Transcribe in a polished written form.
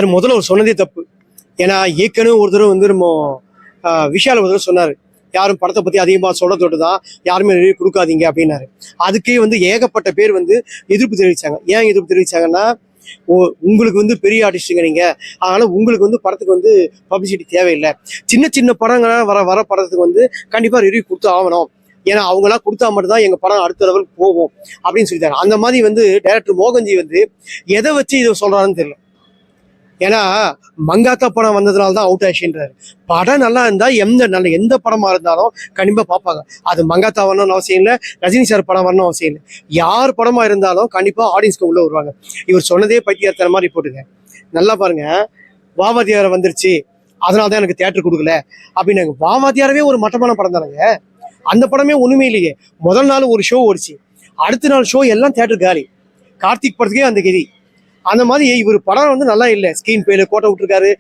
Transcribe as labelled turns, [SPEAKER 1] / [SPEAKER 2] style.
[SPEAKER 1] முதல்ல அவர் சொன்னதே தப்பு. ஏன்னா ஏற்கனவே ஒரு தடவை வந்து நம்ம விஷால் ஒரு தடவை சொன்னார், யாரும் படத்தை பற்றி அதிகமாக சொல்ல தொட்டுதான் யாருமே ரிவ்யூ கொடுக்காதீங்க அப்படின்னாரு. அதுக்கே வந்து ஏகப்பட்ட பேர் வந்து எதிர்ப்பு தெரிவித்தாங்க. ஏன் எதிர்ப்பு தெரிவித்தாங்கன்னா, உங்களுக்கு வந்து பெரிய ஆர்டிஸ்ட்டுங்க நீங்கள், அதனால உங்களுக்கு வந்து படத்துக்கு வந்து பப்ளிசிட்டி தேவையில்லை, சின்ன சின்ன படங்களாக வர படத்துக்கு வந்து கண்டிப்பாக ரிவ்யூ கொடுத்து ஆகணும், ஏன்னா அவங்களாம் கொடுத்தா மட்டும்தான் எங்கள் படம் அடுத்த லெவலுக்கு போகும் அப்படின்னு சொல்லிட்டாங்க. அந்த மாதிரி வந்து டைரக்டர் மோகன்ஜி வந்து எதை வச்சு இதை சொல்கிறாருன்னு தெரியல. ஏன்னா மங்காத்தா படம் வந்ததுனால தான் அவுட் ஆச்சுன்றாரு. படம் நல்லா இருந்தா எந்த படமா இருந்தாலும் கண்டிப்பா பார்ப்பாங்க. அது மங்காத்தா வரணும்னு அவசியம் இல்லை, ரஜினி சார் படம் வரணும் அவசியம் இல்லை. யார் படமா இருந்தாலும் கண்டிப்பா ஆடியன்ஸ்க்கு உள்ள வருவாங்க. இவர் சொன்னதே பைத்தியக்கார மாதிரி போட்டுங்க. நல்லா பாருங்க, வாவாதியார வந்துருச்சு அதனால தான் எனக்கு தியேட்டர் கொடுக்கல அப்படின்னு. வாவாதியாரவே ஒரு மட்டமான படம் தானங்க. அந்த படமே ஒண்ணுமே இல்லையே. முதல் நாள் ஒரு ஷோ ஓடிச்சு, அடுத்த நாள் ஷோ எல்லாம் தியேட்டர் காலி. கார்த்திக் படத்துக்கே அந்த கதி. அந்த மாதிரி இவர் படம் வந்து நல்லா இல்லை, ஸ்கிரீன் பேல கோட்டை விட்டுருக்காரு.